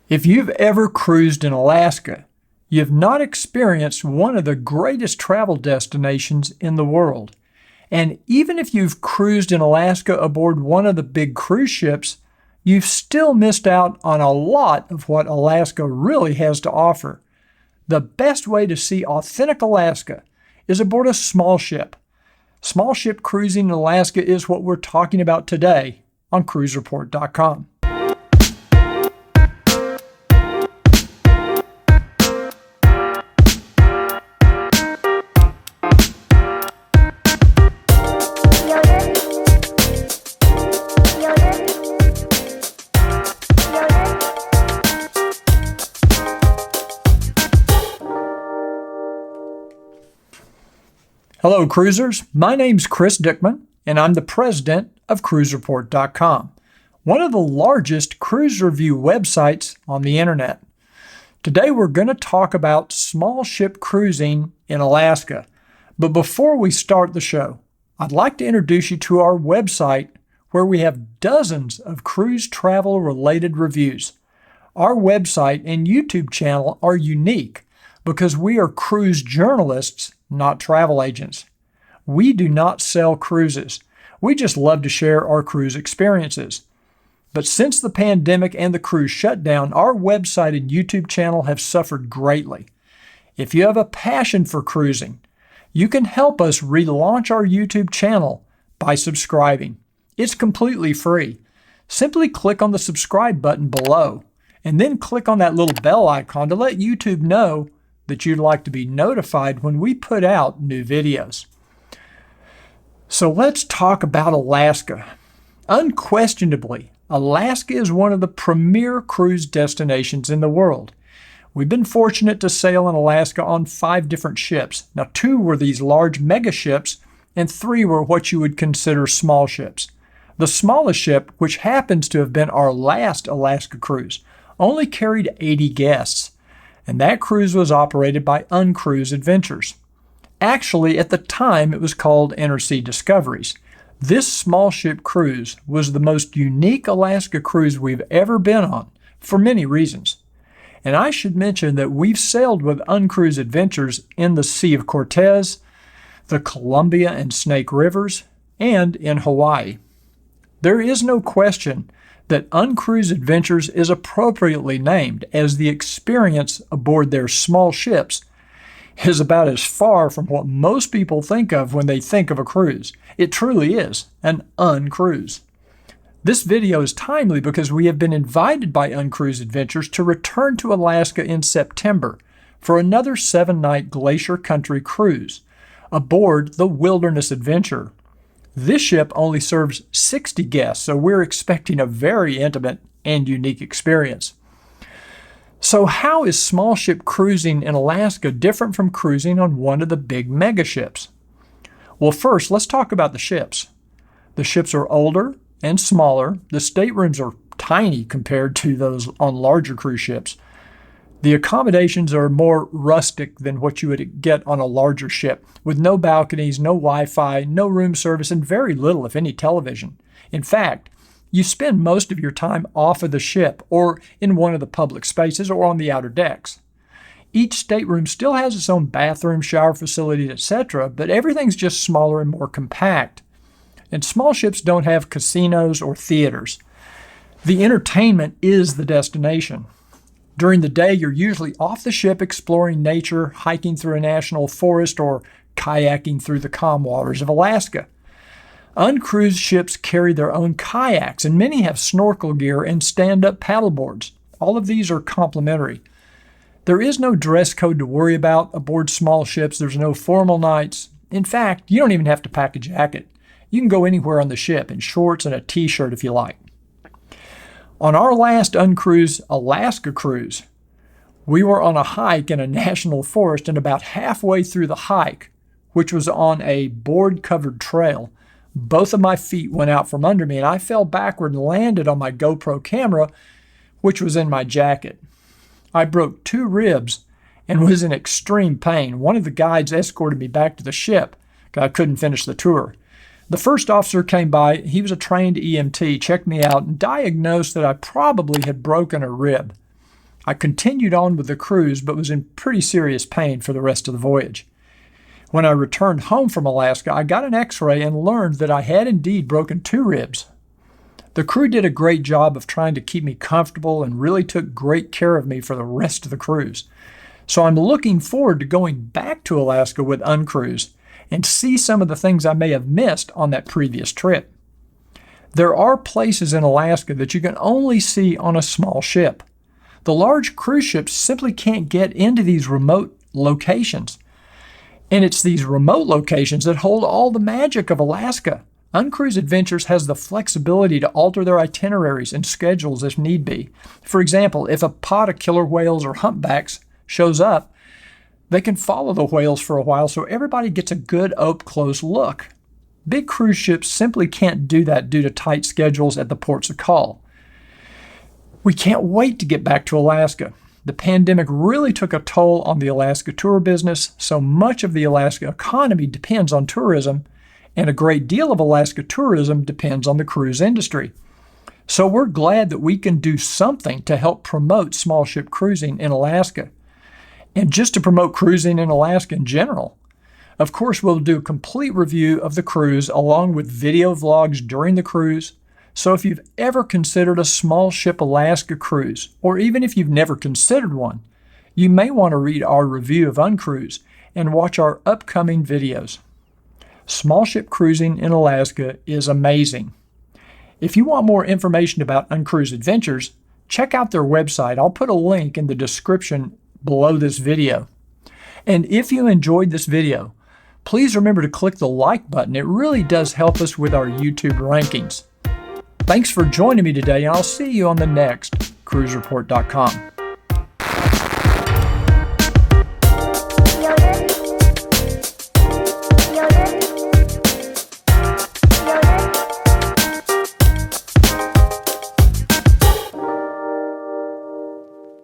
If you've ever cruised in Alaska, you've not experienced one of the greatest travel destinations in the world. And even if you've cruised in Alaska aboard one of the big cruise ships, you've still missed out on a lot of what Alaska really has to offer. The best way to see authentic Alaska is aboard a small ship. Small ship cruising in Alaska is what we're talking about today on CruiseReport.com. Hello, cruisers. My name's Chris Dickman, and I'm the president of CruiseReport.com, one of the largest cruise review websites on the internet. Today, we're going to talk about small ship cruising in Alaska. But before we start the show, I'd like to introduce you to our website where we have dozens of cruise travel related reviews. Our website and YouTube channel are unique because we are cruise journalists, not travel agents. We do not sell cruises. We just love to share our cruise experiences. But since the pandemic and the cruise shutdown, our website and YouTube channel have suffered greatly. If you have a passion for cruising, you can help us relaunch our YouTube channel by subscribing. It's completely free. Simply click on the subscribe button below and then click on that little bell icon to let YouTube know that you'd like to be notified when we put out new videos. So let's talk about Alaska. Unquestionably, Alaska is one of the premier cruise destinations in the world. We've been fortunate to sail in Alaska on 5 different ships. Now, 2 were these large mega ships, and 3 were what you would consider small ships. The smallest ship, which happens to have been our last Alaska cruise, only carried 80 guests. And that cruise was operated by UnCruise Adventures. Actually, at the time, it was called Intersea Discoveries. This small ship cruise was the most unique Alaska cruise we've ever been on, for many reasons. And I should mention that we've sailed with UnCruise Adventures in the Sea of Cortez, the Columbia and Snake Rivers, and in Hawaii. There is no question that UnCruise Adventures is appropriately named, as the experience aboard their small ships is about as far from what most people think of when they think of a cruise. It truly is an uncruise. This video is timely because we have been invited by UnCruise Adventures to return to Alaska in September for another 7-night Glacier Country cruise aboard the Wilderness Adventure. This ship only serves 60 guests, so we're expecting a very intimate and unique experience. So how is small ship cruising in Alaska different from cruising on one of the big mega ships? Well, first, let's talk about the ships. The ships are older and smaller. The staterooms are tiny compared to those on larger cruise ships. The accommodations are more rustic than what you would get on a larger ship, with no balconies, no Wi-Fi, no room service, and very little, if any, television. In fact, you spend most of your time off of the ship or in one of the public spaces or on the outer decks. Each stateroom still has its own bathroom, shower facilities, etc., but everything's just smaller and more compact. And small ships don't have casinos or theaters. The entertainment is the destination. During the day, you're usually off the ship exploring nature, hiking through a national forest, or kayaking through the calm waters of Alaska. Uncruised ships carry their own kayaks, and many have snorkel gear and stand-up paddleboards. All of these are complimentary. There is no dress code to worry about aboard small ships. There's no formal nights. In fact, you don't even have to pack a jacket. You can go anywhere on the ship in shorts and a t-shirt if you like. On our last UnCruise Alaska cruise, we were on a hike in a national forest, and about halfway through the hike, which was on a board-covered trail, both of my feet went out from under me, and I fell backward and landed on my GoPro camera, which was in my jacket. I broke 2 ribs and was in extreme pain. One of the guides escorted me back to the ship because I couldn't finish the tour. The first officer came by. He was a trained EMT, checked me out, and diagnosed that I probably had broken a rib. I continued on with the cruise but was in pretty serious pain for the rest of the voyage. When I returned home from Alaska, I got an x-ray and learned that I had indeed broken 2 ribs. The crew did a great job of trying to keep me comfortable and really took great care of me for the rest of the cruise. So I'm looking forward to going back to Alaska with UnCruise and see some of the things I may have missed on that previous trip. There are places in Alaska that you can only see on a small ship. The large cruise ships simply can't get into these remote locations. And it's these remote locations that hold all the magic of Alaska. UnCruise Adventures has the flexibility to alter their itineraries and schedules if need be. For example, if a pod of killer whales or humpbacks shows up, they can follow the whales for a while so everybody gets a good up-close look. Big cruise ships simply can't do that due to tight schedules at the ports of call. We can't wait to get back to Alaska. The pandemic really took a toll on the Alaska tour business, so much of the Alaska economy depends on tourism, and a great deal of Alaska tourism depends on the cruise industry. So we're glad that we can do something to help promote small ship cruising in Alaska, and just to promote cruising in Alaska in general. Of course, we'll do a complete review of the cruise along with video vlogs during the cruise. So if you've ever considered a small ship Alaska cruise, or even if you've never considered one, you may want to read our review of UnCruise and watch our upcoming videos. Small ship cruising in Alaska is amazing. If you want more information about UnCruise Adventures, check out their website. I'll put a link in the description below this video. And if you enjoyed this video, please remember to click the like button. It really does help us with our YouTube rankings. Thanks for joining me today, and I'll see you on the next CruiseReport.com.